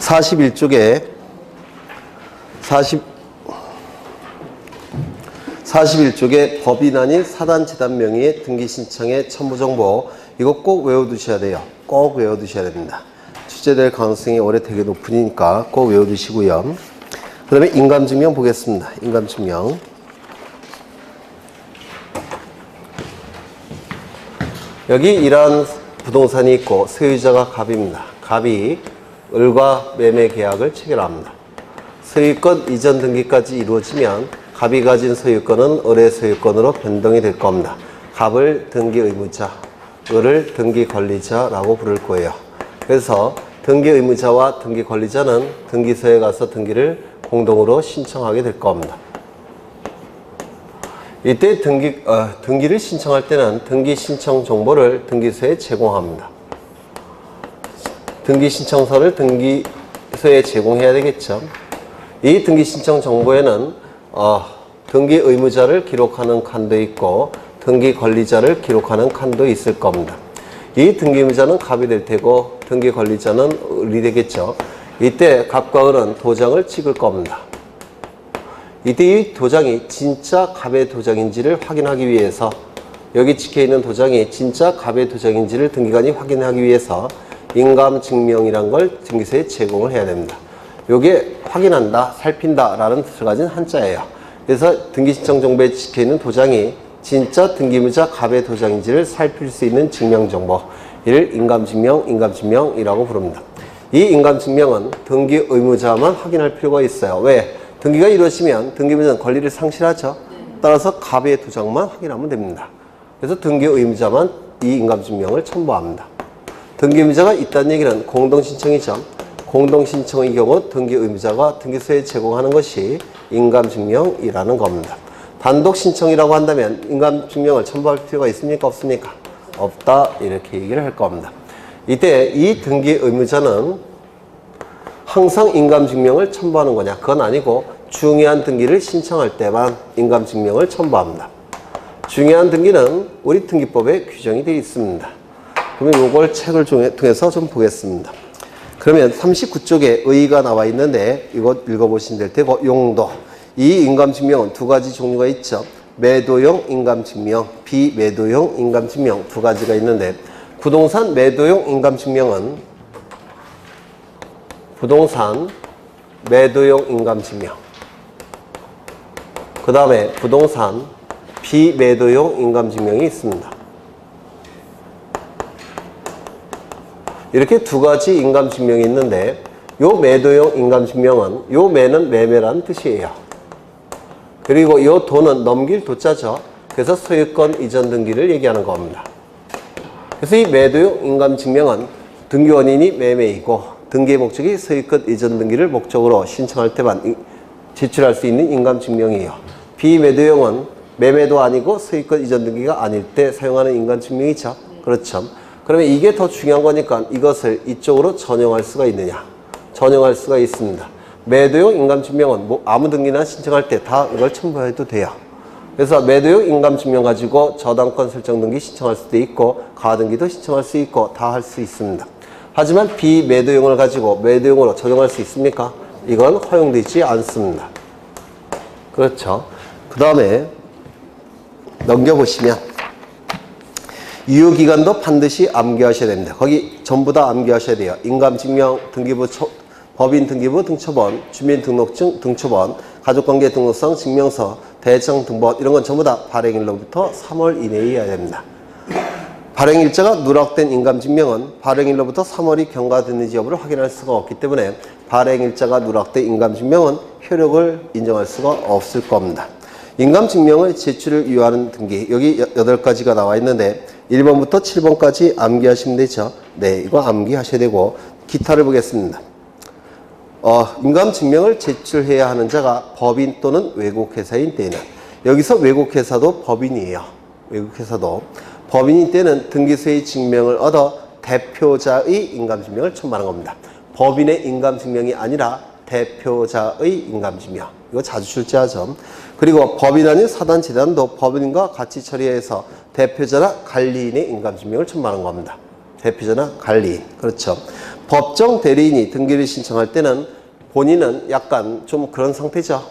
41쪽에 법인 아닌 사단재단 명의의 등기신청의 첨부정보, 이거 꼭 외워두셔야 돼요. 꼭 외워두셔야 됩니다. 출제될 가능성이 올해 되게 높으니까 꼭 외워두시고요. 그 다음에 인감증명 보겠습니다. 인감증명. 여기 이러한 부동산이 있고 소유자가 갑입니다. 갑이 을과 매매 계약을 체결합니다. 소유권 이전 등기까지 이루어지면 갑이 가진 소유권은 을의 소유권으로 변동이 될 겁니다. 갑을 등기 의무자, 을을 등기 권리자라고 부를 거예요. 그래서 등기 의무자와 등기 권리자는 등기소에 가서 등기를 공동으로 신청하게 될 겁니다. 이때 등기를 신청할 때는 등기 신청 정보를 등기소에 제공합니다. 등기 신청서를 등기소에 제공해야 되겠죠. 이 등기 신청 정보에는 등기 의무자를 기록하는 칸도 있고 등기 권리자를 기록하는 칸도 있을 겁니다. 이 등기 의무자는 갑이 될 테고 등기 권리자는 을이 되겠죠. 이때 갑과 을은 도장을 찍을 겁니다. 이때 이 도장이 진짜 갑의 도장인지를 확인하기 위해서, 여기 찍혀있는 도장이 진짜 갑의 도장인지를 등기관이 확인하기 위해서 인감증명이란 걸 등기소에 제공을 해야 됩니다. 요게 확인한다, 살핀다 라는 뜻을 가진 한자예요. 그래서 등기신청 정보에 찍혀있는 도장이 진짜 등기의무자 갑의 도장인지를 살필 수 있는 증명정보, 이를 인감증명이라고 부릅니다. 이 인감증명은 등기 의무자만 확인할 필요가 있어요. 왜? 등기가 이루어지면 등기의무자는 권리를 상실하죠. 따라서 갑의 도장만 확인하면 됩니다. 그래서 등기 의무자만 이 인감증명을 첨부합니다. 등기 의무자가 있다는 얘기는 공동신청이죠. 공동신청의 경우 등기 의무자가 등기소에 제공하는 것이 인감증명이라는 겁니다. 단독 신청이라고 한다면 인감증명을 첨부할 필요가 있습니까? 없습니까? 없다, 이렇게 얘기를 할 겁니다. 이때 이 등기 의무자는 항상 인감증명을 첨부하는 거냐? 그건 아니고 중요한 등기를 신청할 때만 인감증명을 첨부합니다. 중요한 등기는 우리 등기법에 규정이 되어 있습니다. 그러면 이걸 책을 통해서 좀 보겠습니다. 그러면 39쪽에 의의가 나와 있는데 이거 읽어보시면 될 테고, 용도. 이 인감증명은 두 가지 종류가 있죠. 매도용 인감증명, 비매도용 인감증명 두 가지가 있는데, 부동산 매도용 인감증명은 부동산 매도용 인감증명, 그 다음에 부동산 비매도용 인감증명이 있습니다. 이렇게 두 가지 인감증명이 있는데, 요 매도용 인감증명은, 요 매는 매매라는 뜻이에요. 그리고 요 도는 넘길 도자죠. 그래서 소유권 이전 등기를 얘기하는 겁니다. 그래서 이 매도용 인감증명은 등기 원인이 매매이고 등기의 목적이 소유권 이전 등기를 목적으로 신청할 때만 제출할 수 있는 인감증명이에요. 비매도용은 매매도 아니고 소유권 이전 등기가 아닐 때 사용하는 인감증명이죠. 그렇죠. 그러면 이게 더 중요한 거니까 이것을 이쪽으로 전용할 수가 있느냐? 전용할 수가 있습니다. 매도용 인감증명은 뭐 아무 등기나 신청할 때 다 이걸 첨부해도 돼요. 그래서 매도용 인감증명 가지고 저당권 설정 등기 신청할 수도 있고 가등기도 신청할 수 있고 다 할 수 있습니다. 하지만 비매도용을 가지고 매도용으로 적용할 수 있습니까? 이건 허용되지 않습니다. 그렇죠. 그 다음에 넘겨보시면 유효기간도 반드시 암기하셔야 됩니다. 거기 전부 다 암기하셔야 돼요. 인감증명, 등기부, 법인 등기부 등초본, 주민등록증 등초본, 가족관계 등록상 증명서, 대장 등본, 이런 건 전부 다 발행일로부터 3월 이내에 해야 됩니다. 발행일자가 누락된 인감증명은 발행일로부터 3월이 경과됐는지 여부를 확인할 수가 없기 때문에 발행일자가 누락된 인감증명은 효력을 인정할 수가 없을 겁니다. 인감증명의 제출을 유효하는 등기, 여기 8가지가 나와 있는데 1번부터 7번까지 암기하시면 되죠. 네, 이거 암기하셔야 되고, 기타를 보겠습니다. 인감증명을 제출해야 하는 자가 법인 또는 외국회사인 때에는, 여기서 외국회사도 법인이에요. 외국회사도 법인인 때는 등기소의 증명을 얻어 대표자의 인감증명을 첨부하는 겁니다. 법인의 인감증명이 아니라 대표자의 인감증명, 이거 자주 출제하죠. 그리고 법인 아닌 사단재단도 법인과 같이 처리해서 대표자나 관리인의 인감증명을 첨부하는 겁니다. 대표자나 관리인. 그렇죠. 법정 대리인이 등기를 신청할 때는 본인은 약간 좀 그런 상태죠.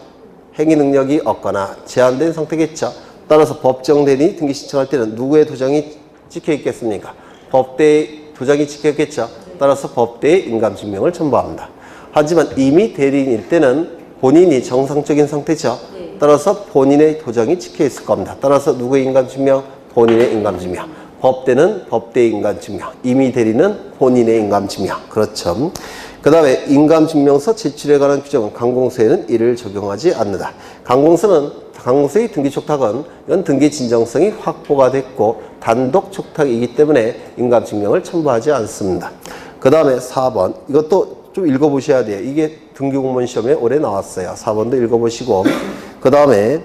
행위 능력이 없거나 제한된 상태겠죠. 따라서 법정 대리인이 등기 신청할 때는 누구의 도장이 찍혀 있겠습니까? 법대의 도장이 찍혀 있겠죠. 따라서 법대의 인감증명을 첨부합니다. 하지만 이미 대리인일 때는 본인이 정상적인 상태죠. 따라서 본인의 도장이 찍혀 있을 겁니다. 따라서 누구의 인감증명? 본인의 인감증명. 법대는 법대의 인감증명. 이미 대리는 본인의 인감증명. 그렇죠. 그 다음에 인감증명서 제출에 관한 규정은 강공서에는 이를 적용하지 않는다. 강공서의 등기 촉탁은 이건 등기 진정성이 확보가 됐고 단독 촉탁이기 때문에 인감증명을 첨부하지 않습니다. 그 다음에 4번. 이것도 좀 읽어보셔야 돼요. 이게 등기공무원 시험에 올해 나왔어요. 4번도 읽어보시고. 그 다음에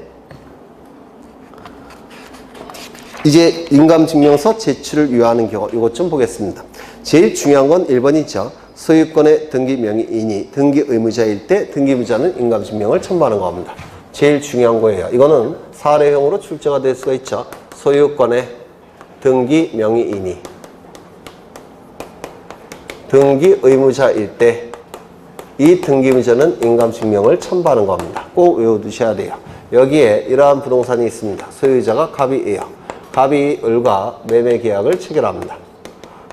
이제 인감증명서 제출을 유예하는 경우 이것 좀 보겠습니다. 제일 중요한 건 1번이죠. 소유권의 등기 명의인이 등기 의무자일 때 등기 의무자는 인감증명을 첨부하는 겁니다. 제일 중요한 거예요. 이거는 사례형으로 출제가 될 수가 있죠. 소유권의 등기 명의인이 등기 의무자일 때 이 등기 의무자는 인감증명을 첨부하는 겁니다. 꼭 외워두셔야 돼요. 여기에 이러한 부동산이 있습니다. 소유자가 갑이에요. 갑이 을과 매매 계약을 체결합니다.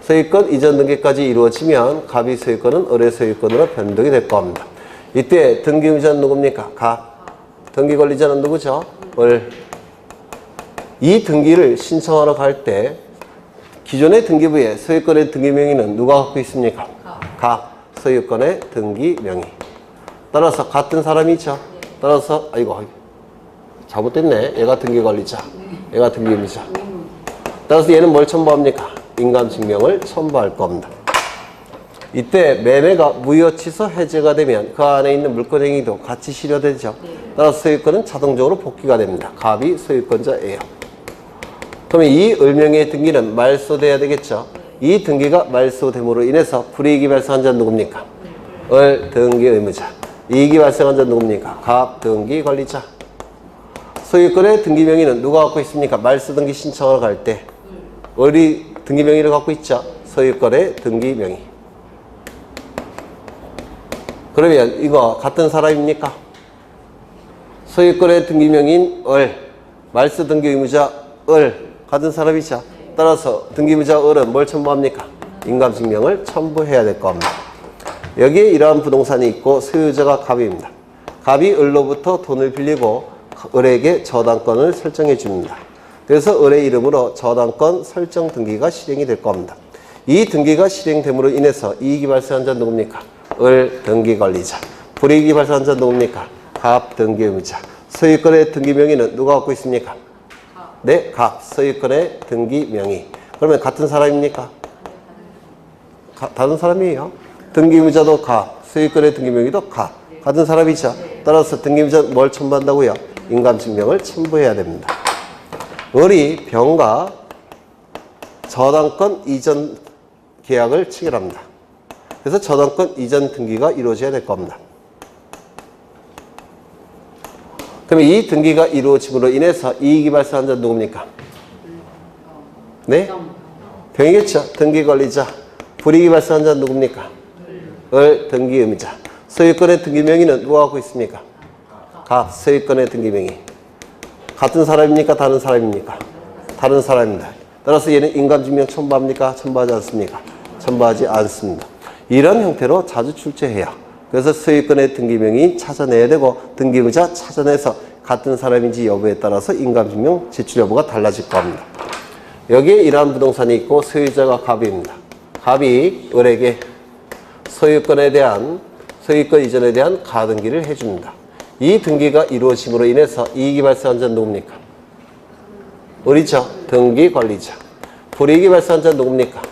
소유권 이전 등기까지 이루어지면 갑이 소유권은 을의 소유권으로 변동이 될 겁니다. 이때 등기 의무자는 누굽니까? 갑. 등기 권리자는 누구죠? 을. 이 등기를 신청하러 갈 때 기존의 등기부에 소유권의 등기 명의는 누가 갖고 있습니까? 갑. 소유권의 등기 명의. 따라서 같은 사람이죠. 따라서 아이고 잘못됐네. 얘가 등기 권리자. 얘가 등기 의무자. 따라서 얘는 뭘 첨부합니까? 인감증명을 첨부할 겁니다. 이때 매매가 무효 취소 해제가 되면 그 안에 있는 물권 행위도 같이 실효되죠. 따라서 소유권은 자동적으로 복귀가 됩니다. 갑이 소유권자예요. 그러면 이 을명의 등기는 말소돼야 되겠죠. 이 등기가 말소됨으로 인해서 불이익이 발생한 자는 누굽니까? 을 등기 의무자. 이익이 발생한 자는 누굽니까? 갑 등기 권리자. 소유권의 등기 명의는 누가 갖고 있습니까? 말소 등기 신청을 갈 때 을이 등기 명의를 갖고 있죠. 소유권의 등기 명의. 그러면 이거 같은 사람입니까? 소유권의 등기 명의인 을, 말소 등기 의무자 을 같은 사람이죠. 따라서 등기 의무자 을은 뭘 첨부합니까? 인감증명을 첨부해야 될 겁니다. 여기에 이러한 부동산이 있고 소유자가 갑입니다. 갑이 을로부터 돈을 빌리고 을에게 저당권을 설정해 줍니다. 그래서 을의 이름으로 저당권 설정 등기가 실행이 될 겁니다. 이 등기가 실행됨으로 인해서 이익이 발생한 자는 누굽니까? 을 등기 권리자. 불이익이 발생한 자는 누굽니까? 갑 등기 의무자. 소유권의 등기 명의는 누가 갖고 있습니까? 네, 갑. 소유권의 등기 명의. 그러면 같은 사람입니까? 다른 사람이에요. 등기 의무자도 갑. 소유권의 등기 명의도 갑. 같은 사람이죠. 따라서 등기 의무자는 뭘 첨부한다고요? 인감증명을 첨부해야 됩니다. 을이 병과 저당권 이전 계약을 체결합니다. 그래서 저당권 이전 등기가 이루어져야 될 겁니다. 그러면 이 등기가 이루어짐으로 인해서 이익이 발생한 자는 누굽니까? 네? 병이겠죠. 등기 권리자. 불이익이 발생한 자는 누굽니까? 을 등기 의무자. 소유권의 등기 명의는 누가 갖고 있습니까? 갑. 소유권의 등기 명의. 같은 사람입니까? 다른 사람입니까? 다른 사람입니다. 따라서 얘는 인감증명 첨부합니까? 첨부하지 않습니까? 첨부하지 않습니다. 이런 형태로 자주 출제해요. 그래서 소유권의 등기 명의 찾아내야 되고 등기 의무자 찾아내서 같은 사람인지 여부에 따라서 인감증명 제출 여부가 달라질 겁니다. 여기에 이러한 부동산이 있고 소유자가 갑입니다. 갑이 을에게 소유권에 대한 소유권 이전에 대한 가등기를 해줍니다. 이 등기가 이루어짐으로 인해서 이익이 발생한 자는 누굽니까? 을이죠. 등기 권리자. 불이익이 발생한 자는 누굽니까?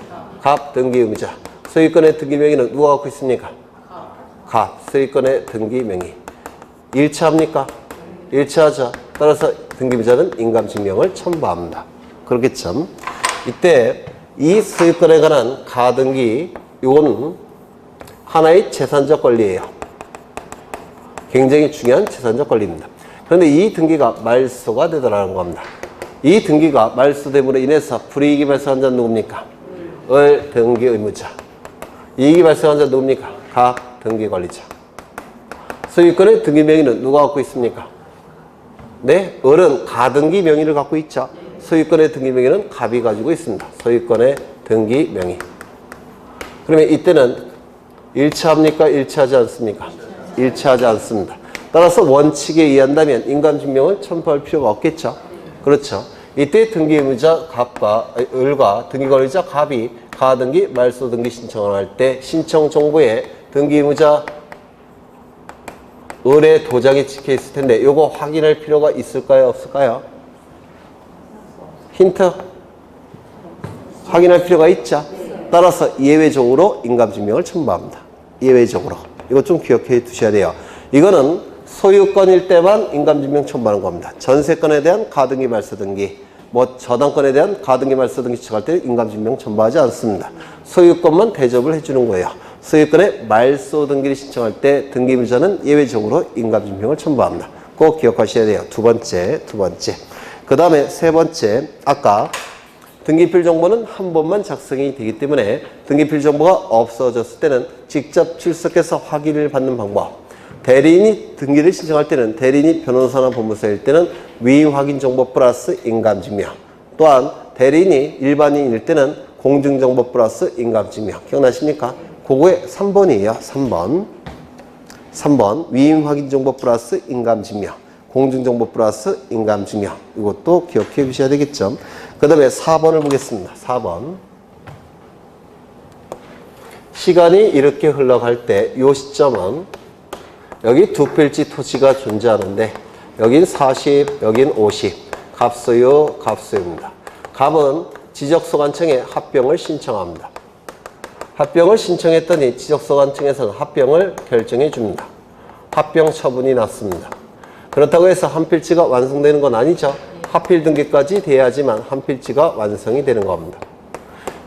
갑 등기 의무자. 소유권의 등기 명의는 누가 갖고 있습니까? 갑. 소유권의 등기 명의. 일치합니까? 일치하죠. 따라서 등기 의무자는 인감증명을 첨부합니다. 그렇겠죠. 이때 이 소유권에 관한 가등기 이건 하나의 재산적 권리예요. 굉장히 중요한 재산적 권리입니다. 그런데 이 등기가 말소가 되더라는 겁니다. 이 등기가 말소됨으로 인해서 불이익이 발생한 자는 누굽니까? 을 등기 의무자. 이익이 발생한 자 누굽니까? 가 등기 관리자. 소유권의 등기 명의는 누가 갖고 있습니까? 네, 을은 가등기 명의를 갖고 있죠. 소유권의 등기 명의는 갑이 가지고 있습니다. 소유권의 등기 명의. 그러면 이때는 일치합니까? 일치하지 않습니까? 일치하지 않습니다. 따라서 원칙에 의한다면 인감증명을 첨부할 필요가 없겠죠. 그렇죠. 이때 등기 의무자 갑과 을과 등기 관리자 갑이 가등기, 말소등기 신청을 할 때 신청 정보에 등기 의무자 을의 도장이 찍혀 있을 텐데 요거 확인할 필요가 있을까요? 없을까요? 힌트? 확인할 필요가 있죠. 따라서 예외적으로 인감증명을 첨부합니다. 예외적으로. 이거 좀 기억해 두셔야 돼요. 이거는 소유권일 때만 인감증명 첨부하는 겁니다. 전세권에 대한 가등기, 말소등기, 뭐 저당권에 대한 가등기, 말소등기 신청할 때 인감증명 첨부하지 않습니다. 소유권만 대접을 해주는 거예요. 소유권의 말소등기를 신청할 때 등기의무자는 예외적으로 인감증명을 첨부합니다. 꼭 기억하셔야 돼요. 두 번째. 그 다음에 세 번째, 아까 등기필 정보는 한 번만 작성이 되기 때문에 등기필 정보가 없어졌을 때는 직접 출석해서 확인을 받는 방법. 대리인이 등기를 신청할 때는 대리인이 변호사나 법무사일 때는 위임 확인 정보 플러스 인감증명. 또한 대리인이 일반인일 때는 공증정보 플러스 인감증명. 기억나십니까? 그거의 3번이에요. 3번 위임 확인 정보 플러스 인감증명. 공증정보 플러스 인감증명. 이것도 기억해 주셔야 되겠죠. 그 다음에 4번을 보겠습니다. 4번. 시간이 이렇게 흘러갈 때 이 시점은 여기 두 필지 토지가 존재하는데 여긴 40, 여긴 50. 갑소유, 갑소유입니다. 갑은 지적소관청에 합병을 신청합니다. 합병을 신청했더니 지적소관청에서는 합병을 결정해 줍니다. 합병 처분이 났습니다. 그렇다고 해서 한 필지가 완성되는 건 아니죠. 합필 등기까지 돼야지만 한 필지가 완성이 되는 겁니다.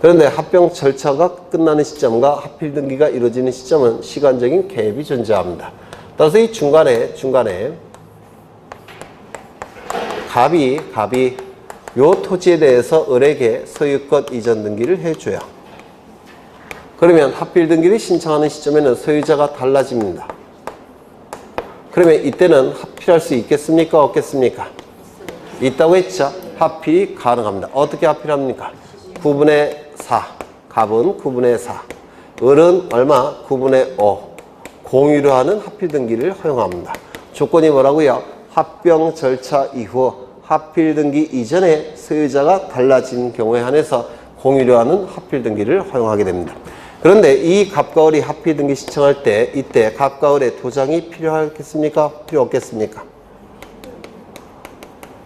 그런데 합병 절차가 끝나는 시점과 합필 등기가 이루어지는 시점은 시간적인 갭이 존재합니다. 따라서 이 중간에 갑이 요 토지에 대해서 을에게 소유권 이전 등기를 해줘요. 그러면 합필 등기를 신청하는 시점에는 소유자가 달라집니다. 그러면 이때는 합필할 수 있겠습니까? 없겠습니까? 있다고 했죠. 합필이 가능합니다. 어떻게 합필합니까? 9분의 4. 갑은 9분의 4. 을은 얼마? 9분의 5. 공유로 하는 합필 등기를 허용합니다. 조건이 뭐라고요? 합병 절차 이후 합필 등기 이전에 소유자가 달라진 경우에 한해서 공유로 하는 합필 등기를 허용하게 됩니다. 그런데 이 갑과 을이 합필 등기 신청할 때 이때 갑과 을의 도장이 필요하겠습니까? 필요 없겠습니까?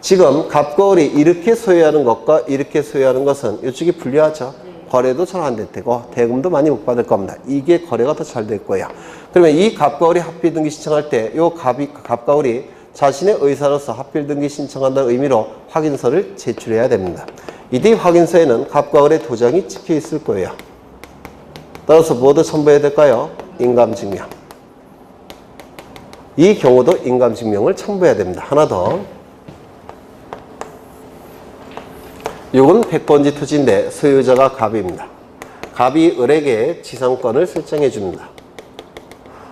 지금 갑과 을이 이렇게 소유하는 것과 이렇게 소유하는 것은 이쪽이 불리하죠. 거래도 잘 안 될 테고 대금도 많이 못 받을 겁니다. 이게 거래가 더 잘 될 거예요. 그러면 이 갑과 을이 합필 등기 신청할 때 요 갑과 을이 자신의 의사로서 합필 등기 신청한다는 의미로 확인서를 제출해야 됩니다. 이때 확인서에는 갑과 을의 도장이 찍혀 있을 거예요. 따라서 뭐도 첨부해야 될까요? 인감증명. 이 경우도 인감증명을 첨부해야 됩니다. 하나 더. 이건 100번지 토지인데 소유자가 갑입니다. 갑이 을에게 지상권을 설정해 줍니다.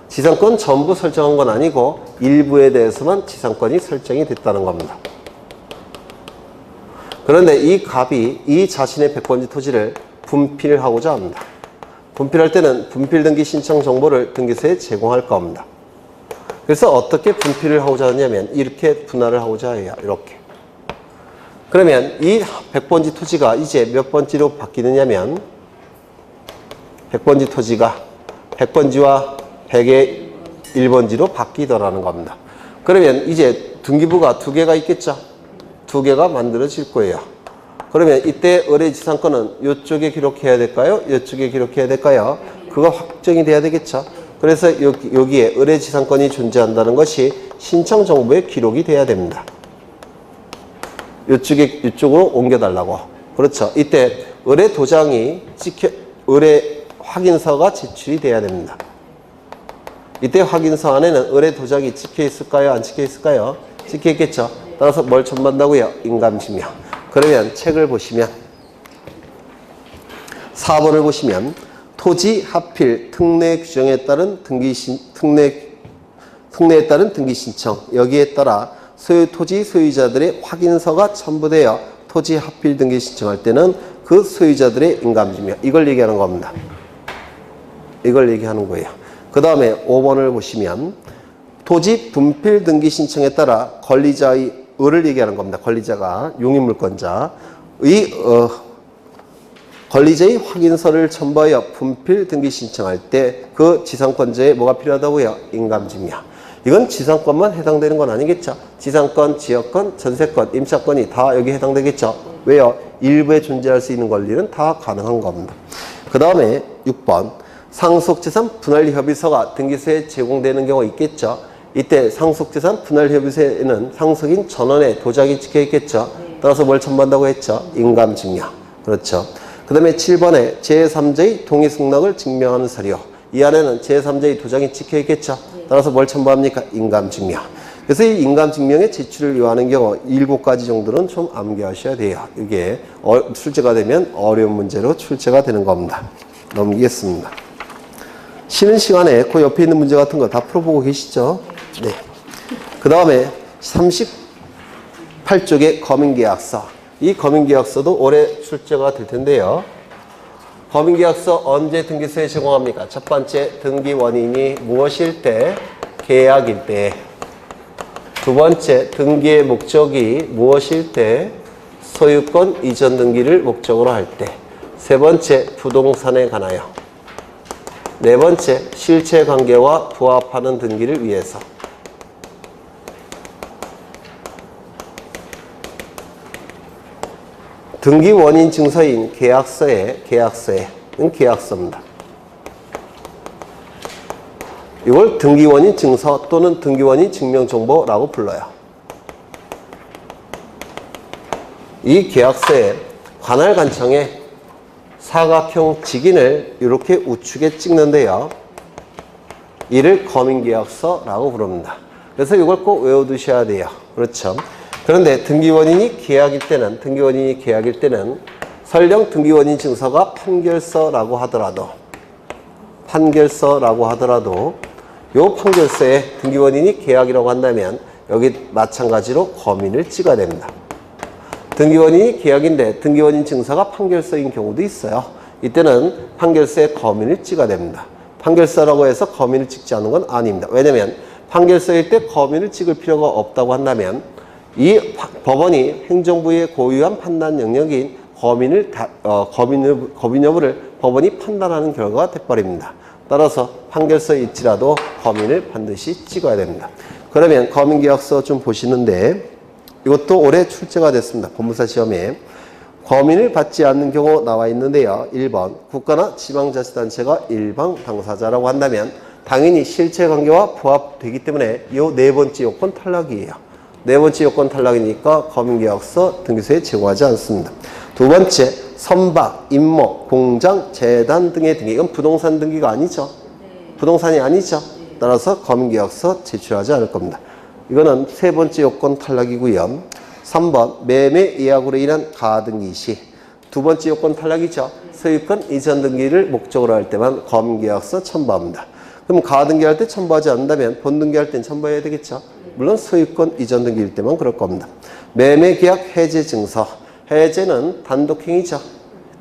지상권 전부 설정한 건 아니고 일부에 대해서만 지상권이 설정이 됐다는 겁니다. 그런데 이 갑이 이 자신의 100번지 토지를 분필하고자 합니다. 분필할 때는 분필 등기 신청 정보를 등기소에 제공할 겁니다. 그래서 어떻게 분필을 하고자 하냐면 이렇게 분할을 하고자 해요. 이렇게. 그러면 이 100번지 토지가 이제 몇 번지로 바뀌느냐면 100번지 토지가 100번지와 100의 1번지로 바뀌더라는 겁니다. 그러면 이제 등기부가 두 개가 있겠죠. 두 개가 만들어질 거예요. 그러면 이때 을의 지상권은 이쪽에 기록해야 될까요? 이쪽에 기록해야 될까요? 그거 확정이 돼야 되겠죠. 그래서 여기에 을의 지상권이 존재한다는 것이 신청 정보에 기록이 돼야 됩니다. 이쪽으로 옮겨달라고. 그렇죠. 이때 을의 도장이 을의 확인서가 제출이 돼야 됩니다. 이때 확인서 안에는 을의 도장이 찍혀 있을까요? 안 찍혀 있을까요? 찍혀 있겠죠. 따라서 뭘 첨부한다고요? 인감증명. 그러면 책을 보시면 4번을 보시면 토지 하필 특례 규정에 따른 특례에 따른 등기 신청 여기에 따라 소유 토지 소유자들의 확인서가 첨부되어 토지 하필 등기 신청할 때는 그 소유자들의 인감증명 이걸 얘기하는 겁니다. 이걸 얘기하는 거예요. 그 다음에 5번을 보시면 토지 분필 등기 신청에 따라 권리자의 을을 얘기하는 겁니다. 권리자가 용익물권자의 권리자의 확인서를 첨부하여 분필 등기 신청할 때 그 지상권자에 뭐가 필요하다고요? 인감증명. 이건 지상권만 해당되는 건 아니겠죠. 지상권, 지역권, 전세권, 임차권이 다 여기 해당되겠죠. 왜요? 일부에 존재할 수 있는 권리는 다 가능한 겁니다. 그 다음에 6번 상속재산 분할협의서가 등기소에 제공되는 경우가 있겠죠. 이때 상속재산 분할협의서에는 상속인 전원의 도장이 찍혀 있겠죠. 따라서 뭘 첨부한다고 했죠? 인감증명. 그렇죠. 그 다음에 7번에 제3자의 동의승낙을 증명하는 서류. 이 안에는 제3자의 도장이 찍혀 있겠죠. 따라서 뭘 첨부합니까? 인감증명. 그래서 이 인감증명의 제출을 요하는 경우 7가지 정도는 좀 암기하셔야 돼요. 이게 출제가 되면 어려운 문제로 출제가 되는 겁니다. 넘기겠습니다. 쉬는 시간에 그 옆에 있는 문제 같은 거 다 풀어보고 계시죠? 네. 그 다음에 38쪽의 검인계약서. 이 검인계약서도 올해 출제가 될 텐데요. 검인계약서 언제 등기소에 제공합니까? 첫 번째, 등기 원인이 무엇일 때? 계약일 때. 두 번째, 등기의 목적이 무엇일 때? 소유권 이전 등기를 목적으로 할 때. 세 번째, 부동산에 관하여. 네 번째, 실체관계와 부합하는 등기를 위해서. 등기 원인 증서인 계약서는 계약서입니다. 이걸 등기 원인 증서 또는 등기 원인 증명정보라고 불러요. 이 계약서에 관할 관청에 사각형 직인을 이렇게 우측에 찍는데요. 이를 검인계약서라고 부릅니다. 그래서 이걸 꼭 외워두셔야 돼요. 그렇죠. 그런데 등기원인이 계약일 때는 설령 등기원인 증서가 판결서라고 하더라도 요 판결서에 등기원인이 계약이라고 한다면 여기 마찬가지로 검인을 찍어야 됩니다. 등기원인이 계약인데 등기원인 증서가 판결서인 경우도 있어요. 이때는 판결서에 검인을 찍어야 됩니다. 판결서라고 해서 검인을 찍지 않은 건 아닙니다. 왜냐하면 판결서일 때 검인을 찍을 필요가 없다고 한다면 이 법원이 행정부의 고유한 판단 영역인 검인 여부를 법원이 판단하는 결과가 돼버립니다. 따라서 판결서일지라도 검인을 반드시 찍어야 됩니다. 그러면 검인계약서 좀 보시는데 이것도 올해 출제가 됐습니다. 법무사 시험에. 검인을 받지 않는 경우 나와 있는데요. 1번 국가나 지방자치단체가 일방 당사자라고 한다면 당연히 실체관계와 부합되기 때문에 이 네 번째 요건 탈락이에요. 네 번째 요건 탈락이니까 검인계약서 등기소에 제공하지 않습니다. 두 번째, 선박, 임모, 공장, 재단 등의 등기. 이건 부동산 등기가 아니죠. 부동산이 아니죠. 따라서 검인계약서 제출하지 않을 겁니다. 이거는 세 번째 요건 탈락이고요. 3번, 매매 예약으로 인한 가등기 시. 두 번째 요건 탈락이죠. 소유권 이전 등기를 목적으로 할 때만 검인계약서 첨부합니다. 그럼 가등기할 때 첨부하지 않는다면 본등기할 땐 첨부해야 되겠죠. 물론 소유권 이전 등기일 때만 그럴 겁니다. 매매계약 해제 증서. 해제는 단독행위죠.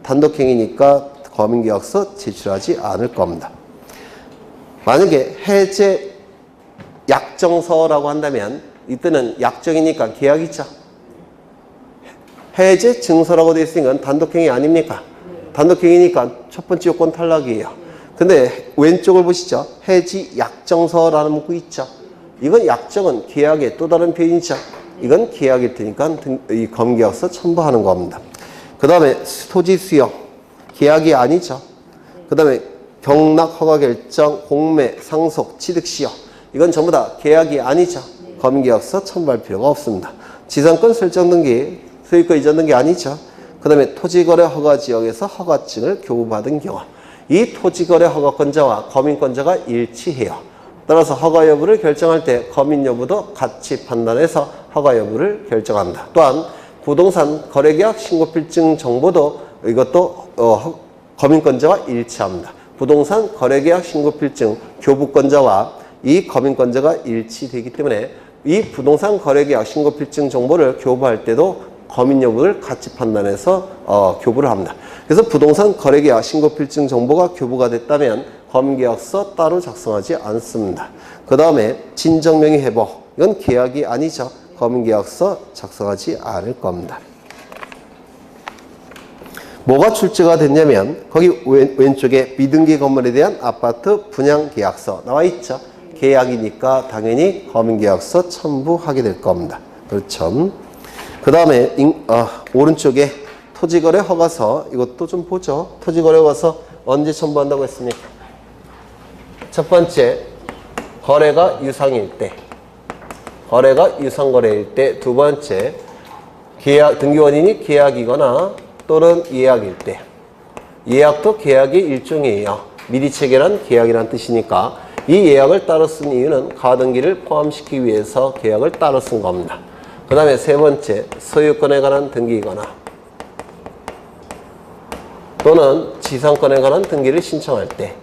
단독행위니까 검인계약서 제출하지 않을 겁니다. 만약에 해제 약정서라고 한다면 이때는 약정이니까 계약이죠. 해제 증서라고 되어 있으니까 단독행위 아닙니까? 단독행위니까 첫 번째 요건 탈락이에요. 근데 왼쪽을 보시죠. 해지 약정서라는 문구 있죠. 이건 약정은 계약의 또 다른 표현이죠. 이건 계약일 테니까 이 검인계약서 첨부하는 겁니다. 그 다음에 토지 수용. 계약이 아니죠. 그 다음에 경락 허가 결정, 공매, 상속, 취득 시효. 이건 전부 다 계약이 아니죠. 검인계약서 첨부할 필요가 없습니다. 지상권 설정 등기, 소유권 이전 등기 아니죠. 그 다음에 토지거래 허가 지역에서 허가증을 교부받은 경우. 이 토지거래 허가권자와 검인권자가 일치해요. 따라서 허가 여부를 결정할 때 검인 여부도 같이 판단해서 허가 여부를 결정합니다. 또한 부동산 거래계약 신고필증 정보도 이것도 거민권자와 일치합니다. 부동산 거래계약 신고필증 교부권자와 이 거민권자가 일치되기 때문에 이 부동산 거래계약 신고필증 정보를 교부할 때도 거민 여부를 같이 판단해서 교부를 합니다. 그래서 부동산 거래계약 신고필증 정보가 교부가 됐다면 거민계약서 따로 작성하지 않습니다. 그 다음에 진정명의 회복, 이건 계약이 아니죠. 거민계약서 작성하지 않을 겁니다. 뭐가 출제가 됐냐면 거기 왼쪽에 미등기 건물에 대한 아파트 분양계약서 나와 있죠. 계약이니까 당연히 거민계약서 첨부하게 될 겁니다. 그렇죠. 그 다음에 오른쪽에 토지거래 허가서, 이것도 좀 보죠. 토지거래 허가서 언제 첨부한다고 했습니까? 첫 번째, 거래가 유상일 때, 거래가 유상거래일 때. 두 번째, 계약 등기원인이 계약이거나 또는 예약일 때. 예약도 계약의 일종이에요. 미리 체결한 계약이라는 뜻이니까 이 예약을 따로 쓴 이유는 가등기를 포함시키기 위해서 계약을 따로 쓴 겁니다. 그 다음에 세 번째, 소유권에 관한 등기이거나 또는 지상권에 관한 등기를 신청할 때,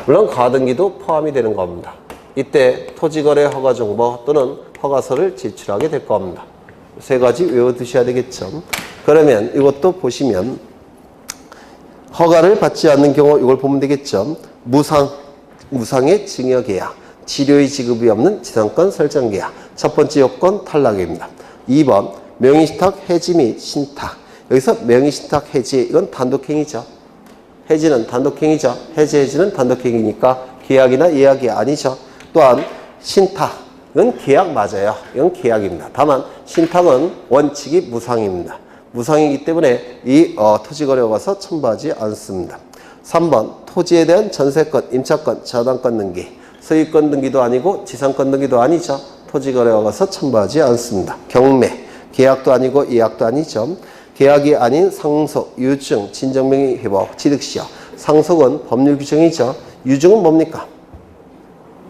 물론 가등기도 포함이 되는 겁니다. 이때 토지거래 허가 정보 또는 허가서를 제출하게 될 겁니다. 세 가지 외워두셔야 되겠죠. 그러면 이것도 보시면 허가를 받지 않는 경우 이걸 보면 되겠죠. 무상의 증여계약, 치료의 지급이 없는 지상권 설정계약. 첫 번째 요건 탈락입니다. 2번 명의신탁 해지 및 신탁. 여기서 명의신탁 해지, 이건 단독행위죠. 해지는 단독행위죠. 해지는 단독행위니까 계약이나 예약이 아니죠. 또한 신탁, 이건 계약 맞아요. 이건 계약입니다. 다만 신탁은 원칙이 무상입니다. 무상이기 때문에 이 토지거래 허가서 첨부하지 않습니다. 3번 토지에 대한 전세권, 임차권, 저당권 등기. 소유권 등기도 아니고 지상권 등기도 아니죠. 토지거래 허가서 첨부하지 않습니다. 경매, 계약도 아니고 예약도 아니죠. 계약이 아닌 상속, 유증, 진정명의 회복, 취득시효. 상속은 법률 규정이죠. 유증은 뭡니까?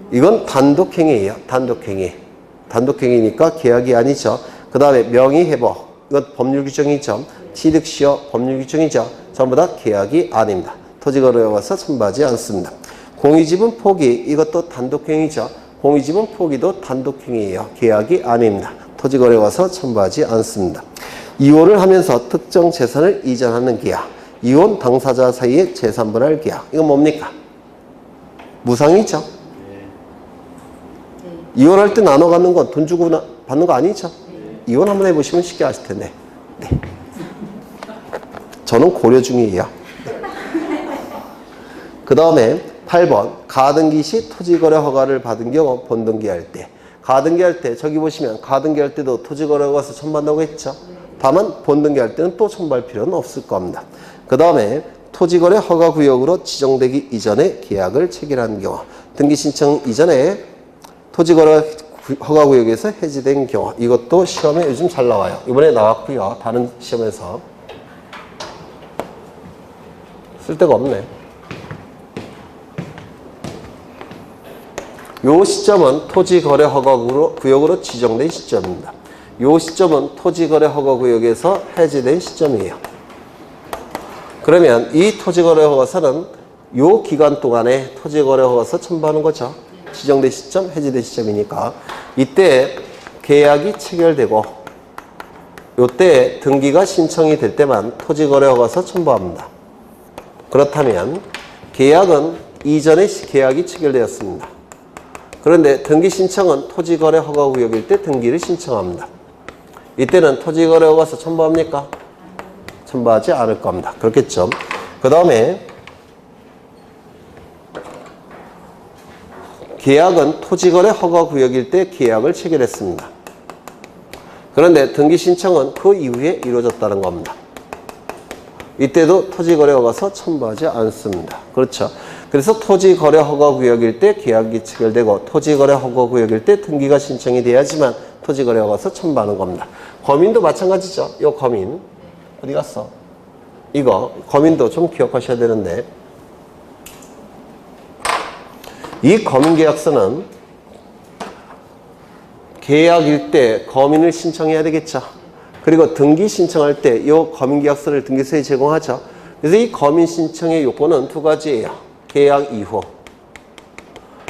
이건 단독행위예요. 단독행위. 단독행위니까 계약이 아니죠. 그 다음에 명의회복, 이건 법률 규정이죠. 취득시효, 법률 규정이죠. 전부 다 계약이 아닙니다. 토지거래 허가서 첨부하지 않습니다. 공유지분 포기, 이것도 단독행위죠. 공유지분 포기도 단독행위예요. 계약이 아닙니다. 토지거래 허가서 첨부하지 않습니다. 이혼을 하면서 특정 재산을 이전하는 계약, 이혼 당사자 사이의 재산 분할 계약, 이건 뭡니까? 무상이죠. 이혼할 때 나눠 갖는 건 돈 주고 받는 거 아니죠? 이혼 한번 해보시면 쉽게 아실 텐데. 네. 저는 고려 중이에요. 그 다음에 8번 가등기 시 토지거래 허가를 받은 경우 본등기할 때. 가등기할 때 저기 보시면 가등기할 때도 토지거래 허가서 첨부한다고 했죠. 다만 본등기할 때는 또 첨부할 필요는 없을 겁니다. 그 다음에 토지거래 허가구역으로 지정되기 이전에 계약을 체결한 경우, 등기 신청 이전에 토지거래 허가구역에서 해지된 경우, 이것도 시험에 요즘 잘 나와요. 이번에 나왔고요. 다른 시험에서 쓸데가 없네. 요 시점은 토지거래 허가구역으로 지정된 시점입니다. 요 시점은 토지거래 허가구역에서 해지된 시점이에요. 그러면 이 토지거래 허가서는 요 기간 동안에 토지거래 허가서 첨부하는 거죠. 지정된 시점, 해지된 시점이니까 이때 계약이 체결되고 요때 등기가 신청이 될 때만 토지거래 허가서 첨부합니다. 그렇다면 계약은 이전에 계약이 체결되었습니다. 그런데 등기 신청은 토지거래 허가구역일 때 등기를 신청합니다. 이때는 토지거래 허가서 첨부합니까? 첨부하지 않을 겁니다. 그렇겠죠. 그 다음에 계약은 토지거래 허가구역일 때 계약을 체결했습니다. 그런데 등기 신청은 그 이후에 이루어졌다는 겁니다. 이때도 토지거래 허가서 첨부하지 않습니다. 그렇죠. 그래서 토지거래 허가구역일 때 계약이 체결되고 토지거래 허가구역일 때 등기가 신청이 돼야지만 토지거래 허가서 첨부하는 겁니다. 거민도 마찬가지죠. 이 거민 어디 갔어? 이거 거민도 좀 기억하셔야 되는데, 이 거민계약서는 계약일 때 거민을 신청해야 되겠죠. 그리고 등기 신청할 때 이 거민계약서를 등기소에 제공하죠. 그래서 이 거민 신청의 요건은 두 가지예요. 계약 이후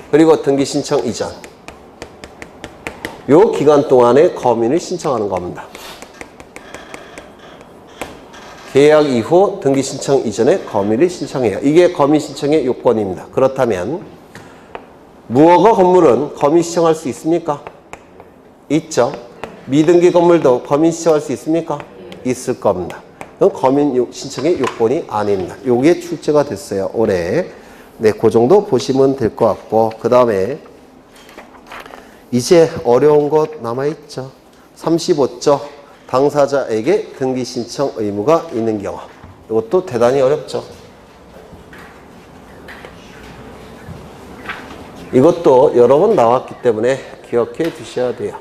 그리고 등기 신청 이전. 요 기간 동안에 거민을 신청하는 겁니다. 계약 이후 등기 신청 이전에 거민을 신청해요. 이게 거민 신청의 요건입니다. 그렇다면 무허가 건물은 거민 신청할 수 있습니까? 있죠. 미등기 건물도 거민 신청할 수 있습니까? 있을 겁니다. 그건 거민 신청의 요건이 아닙니다. 요게 출제가 됐어요. 올해. 네, 그 정도 보시면 될 것 같고, 그 다음에 이제 어려운 것 남아있죠. 35조. 당사자에게 등기 신청 의무가 있는 경우. 이것도 대단히 어렵죠. 이것도 여러 번 나왔기 때문에 기억해 두셔야 돼요.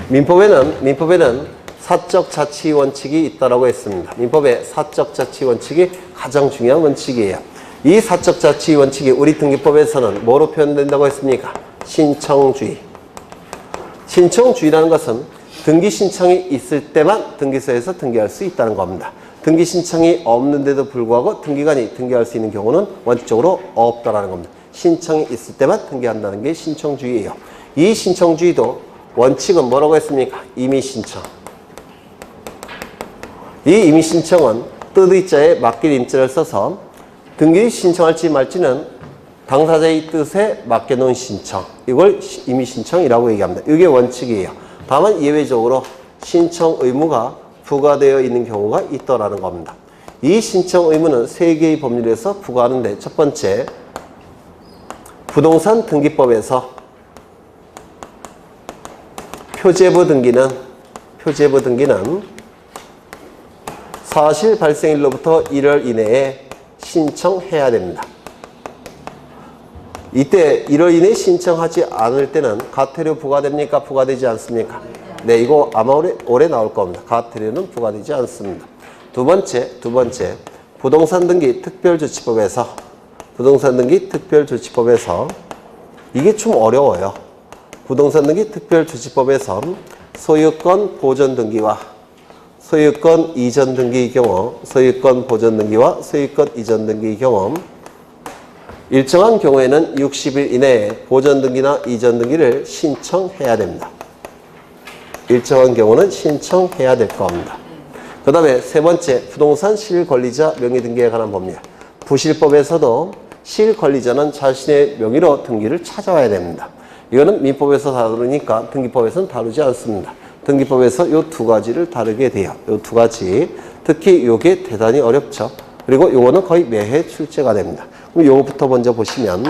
민법에는 사적 자치 원칙이 있다라고 했습니다. 민법의 사적 자치 원칙이 가장 중요한 원칙이에요. 이 사적 자치 원칙이 우리 등기법에서는 뭐로 표현된다고 했습니까? 신청주의. 신청주의라는 것은 등기 신청이 있을 때만 등기소에서 등기할 수 있다는 겁니다. 등기 신청이 없는데도 불구하고 등기관이 등기할 수 있는 경우는 원칙적으로 없다라는 겁니다. 신청이 있을 때만 등기한다는 게 신청주의예요. 이 신청주의도 원칙은 뭐라고 했습니까? 임의신청. 이 임의신청은 뜻의자에 맡길 임자를 써서 등기 신청할지 말지는 당사자의 뜻에 맡겨놓은 신청. 이걸 임의신청이라고 얘기합니다. 이게 원칙이에요. 다만 예외적으로 신청 의무가 부과되어 있는 경우가 있더라는 겁니다. 이 신청 의무는 세 개의 법률에서 부과하는데 첫 번째, 부동산 등기법에서 표제부 등기는 사실 발생일로부터 1월 이내에 신청해야 됩니다. 이때 1월 이내에 신청하지 않을 때는 과태료 부과됩니까? 부과되지 않습니까? 네, 이거 아마 올해 나올 겁니다. 과태료는 부과되지 않습니다. 두 번째, 부동산 등기 특별조치법에서 이게 좀 어려워요. 부동산 등기 특별조치법에서 소유권 보존 등기와 소유권 이전 등기의 경우, 소유권 보존 등기와 소유권 이전 등기의 경우 일정한 경우에는 60일 이내에 보존 등기나 이전 등기를 신청해야 됩니다. 일정한 경우는 신청해야 될 겁니다. 그 다음에 세 번째, 부동산 실권리자 명의 등기에 관한 법률. 부실법에서도 실권리자는 자신의 명의로 등기를 찾아와야 됩니다. 이거는 민법에서 다루니까 등기법에서는 다루지 않습니다. 등기법에서 이 두 가지를 다루게 돼요. 이 두 가지. 특히 이게 대단히 어렵죠. 그리고 이거는 거의 매해 출제가 됩니다. 그럼 이거부터 먼저 보시면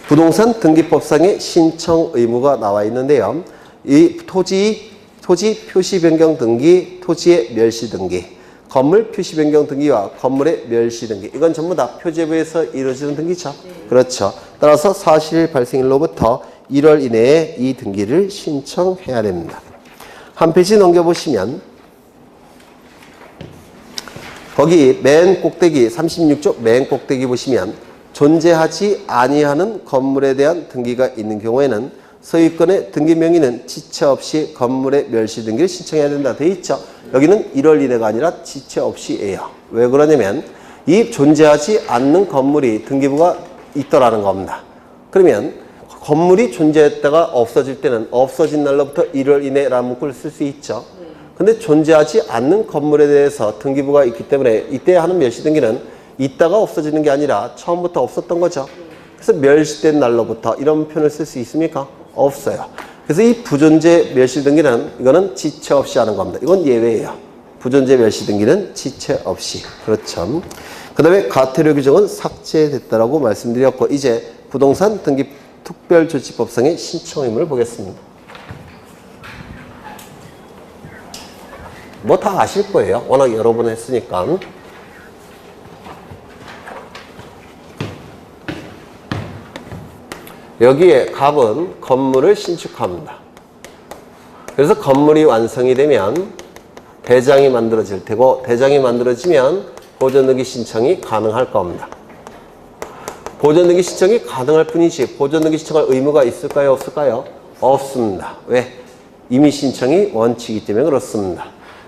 부동산 등기법상의 신청 의무가 나와 있는데요. 이 토지 표시 변경 등기, 토지의 멸시 등기, 건물 표시 변경 등기와 건물의 멸시 등기. 이건 전부 다 표제부에서 이루어지는 등기죠. 그렇죠. 따라서 사실 발생일로부터 1월 이내에 이 등기를 신청해야 됩니다. 한 페이지 넘겨보시면 거기 맨 꼭대기 36조 맨 꼭대기 보시면 존재하지 아니하는 건물에 대한 등기가 있는 경우에는 소유권의 등기 명의는 지체 없이 건물의 멸시 등기를 신청해야 된다 돼 있죠. 여기는 1월 이내가 아니라 지체 없이예요. 왜 그러냐면 이 존재하지 않는 건물이 등기부가 있더라는 겁니다. 그러면 건물이 존재했다가 없어질 때는 없어진 날로부터 1월 이내라는 문구를 쓸 수 있죠. 근데 존재하지 않는 건물에 대해서 등기부가 있기 때문에 이때 하는 멸시 등기는 있다가 없어지는 게 아니라 처음부터 없었던 거죠. 그래서 멸시된 날로부터 이런 표현을 쓸 수 있습니까? 없어요. 그래서 이 부존재 멸시 등기는 이거는 지체 없이 하는 겁니다. 이건 예외예요. 부존재 멸시 등기는 지체 없이. 그렇죠. 그 다음에 과태료 규정은 삭제됐다라고 말씀드렸고 이제 부동산 등기 특별조치법상의 신청 의무를 보겠습니다. 뭐 다 아실 거예요. 워낙 여러 번 했으니까. 여기에 갑은 건물을 신축합니다. 그래서 건물이 완성이 되면 대장이 만들어질 테고 대장이 만들어지면 보존등기 신청이 가능할 겁니다. 보존등기 신청이 가능할 뿐이지 보존등기 신청할 의무가 있을까요? 없을까요? 없습니다. 왜? 임의 신청이 원칙이기 때문에 그렇습니다.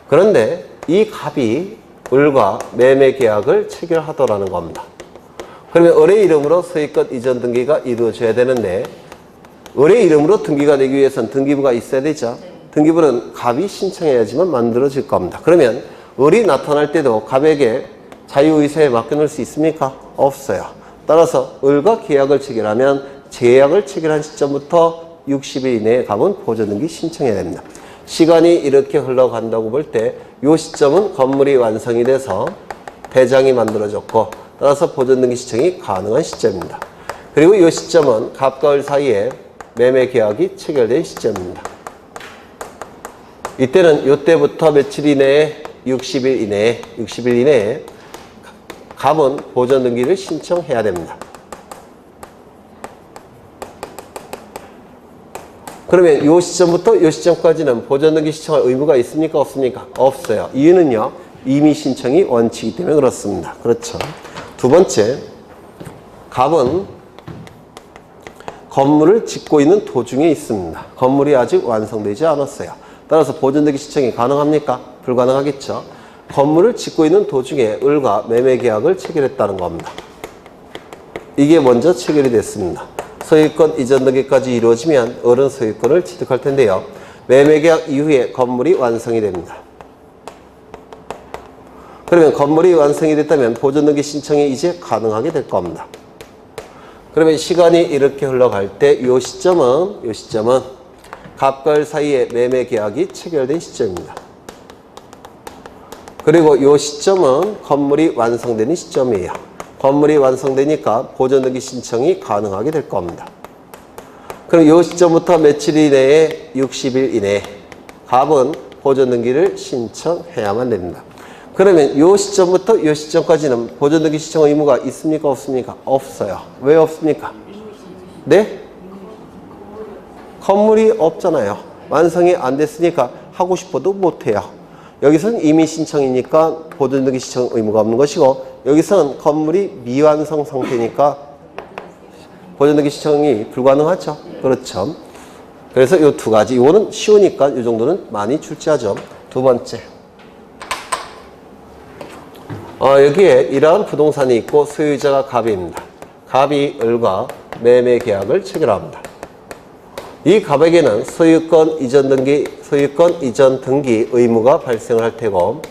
그런데 이 갑이 을과 매매 계약을 체결하더라는 겁니다. 그러면 을의 이름으로 소유권 이전 등기가 이루어져야 되는데 을의 이름으로 등기가 되기 위해서는 등기부가 있어야 되죠. 등기부는 갑이 신청해야지만 만들어질 겁니다. 그러면 을이 나타날 때도 갑에게 자유의사에 맡겨놓을 수 있습니까? 없어요. 따라서 을과 계약을 체결하면 제약을 체결한 시점부터 60일 이내에 갑은 보존등기 신청해야 됩니다. 시간이 이렇게 흘러간다고 볼 때 이 시점은 건물이 완성이 돼서 대장이 만들어졌고 따라서 보존등기 신청이 가능한 시점입니다. 그리고 이 시점은 갑과 을 사이에 매매 계약이 체결된 시점입니다. 이때는 이때부터 며칠 이내에 60일 이내에 갑은 보존등기를 신청해야 됩니다. 그러면 이 시점부터 이 시점까지는 보존등기 신청할 의무가 있습니까? 없습니까? 없어요. 이유는요, 임의 신청이 원칙이기 때문에 그렇습니다. 그렇죠. 두 번째, 갑은 건물을 짓고 있는 도중에 있습니다. 건물이 아직 완성되지 않았어요. 따라서 보존등기 신청이 가능합니까? 불가능하겠죠. 건물을 짓고 있는 도중에 을과 매매 계약을 체결했다는 겁니다. 이게 먼저 체결이 됐습니다. 소유권 이전 등기까지 이루어지면 을은 소유권을 취득할 텐데요. 매매 계약 이후에 건물이 완성이 됩니다. 그러면 건물이 완성이 됐다면 보존등기 신청이 이제 가능하게 될 겁니다. 그러면 시간이 이렇게 흘러갈 때 이 시점은 갑과 을 사이에 매매 계약이 체결된 시점입니다. 그리고 이 시점은 건물이 완성되는 시점이에요. 건물이 완성되니까 보존등기 신청이 가능하게 될 겁니다. 그럼 이 시점부터 며칠 이내에 60일 이내에 갑은 보존등기를 신청해야만 됩니다. 그러면 이 시점부터 이 시점까지는 보존등기 신청 의무가 있습니까? 없습니까? 없어요. 왜 없습니까? 네? 건물이 없잖아요. 완성이 안 됐으니까 하고 싶어도 못해요. 여기서는 임의 신청이니까 보존등기 신청 의무가 없는 것이고 여기서는 건물이 미완성 상태니까 보존등기 신청이 불가능하죠. 그렇죠. 그래서 이 두 가지, 이거는 쉬우니까 이 정도는 많이 출제하죠. 두 번째, 여기에 이러한 부동산이 있고 소유자가 갑입니다. 갑이 을과 매매 계약을 체결합니다. 이 갑에게는 소유권 이전 등기 의무가 발생을 할 테고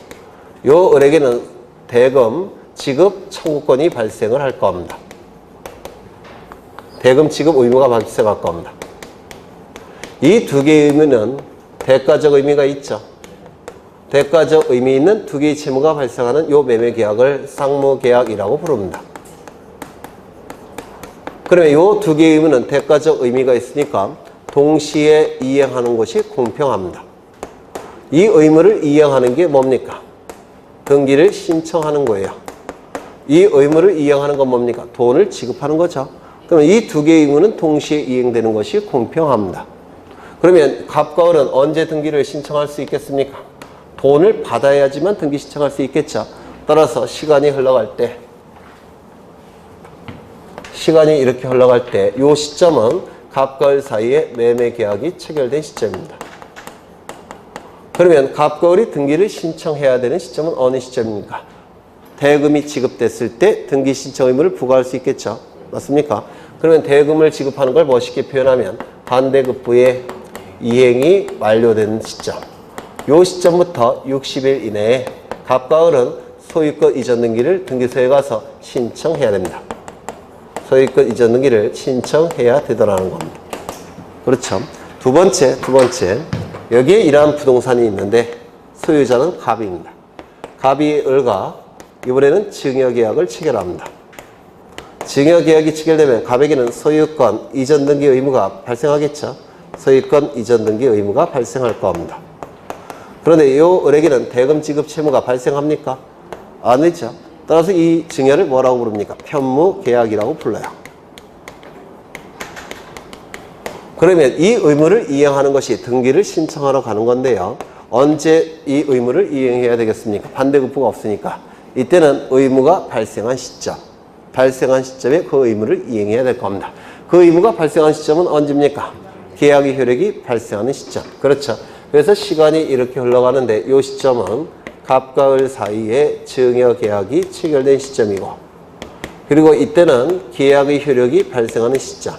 요 을에게는 대금 지급 청구권이 발생을 할 겁니다. 대금 지급 의무가 발생할 겁니다. 이 두 개의 의무는 대가적 의미가 있죠. 대가적 의미 있는 두 개의 채무가 발생하는 요 매매 계약을 쌍무계약이라고 부릅니다. 그러면 요 두 개의 의무는 대가적 의미가 있으니까 동시에 이행하는 것이 공평합니다. 이 의무를 이행하는 게 뭡니까? 등기를 신청하는 거예요. 이 의무를 이행하는 건 뭡니까? 돈을 지급하는 거죠. 그러면 이 두 개의 의무는 동시에 이행되는 것이 공평합니다. 그러면 갑과 을은 언제 등기를 신청할 수 있겠습니까? 돈을 받아야지만 등기 신청할 수 있겠죠. 따라서 시간이 이렇게 흘러갈 때 이 시점은 갑과 을 사이에 매매 계약이 체결된 시점입니다. 그러면 갑과 을이 등기를 신청해야 되는 시점은 어느 시점입니까? 대금이 지급됐을 때 등기 신청 의무를 부과할 수 있겠죠. 맞습니까? 그러면 대금을 지급하는 걸 멋있게 표현하면 반대급부의 이행이 완료된 시점. 이 시점부터 60일 이내에 갑과 을은 소유권 이전 등기를 등기소에 가서 신청해야 됩니다. 소유권 이전 등기를 신청해야 되더라는 겁니다. 그렇죠. 두 번째. 여기에 이러한 부동산이 있는데 소유자는 갑입니다. 갑이 을과 이번에는 증여계약을 체결합니다. 증여계약이 체결되면 갑에게는 소유권 이전 등기 의무가 발생하겠죠. 소유권 이전 등기 의무가 발생할 겁니다. 그런데 이 을에게는 대금 지급 채무가 발생합니까? 아니죠. 따라서 이 증여를 뭐라고 부릅니까? 편무계약이라고 불러요. 그러면 이 의무를 이행하는 것이 등기를 신청하러 가는 건데요. 언제 이 의무를 이행해야 되겠습니까? 반대급부가 없으니까. 이때는 의무가 발생한 시점에 그 의무를 이행해야 될 겁니다. 그 의무가 발생한 시점은 언제입니까? 계약의 효력이 발생하는 시점. 그렇죠. 그래서 시간이 이렇게 흘러가는데 이 시점은 갑과 을 사이에 증여 계약이 체결된 시점이고, 그리고 이때는 계약의 효력이 발생하는 시점.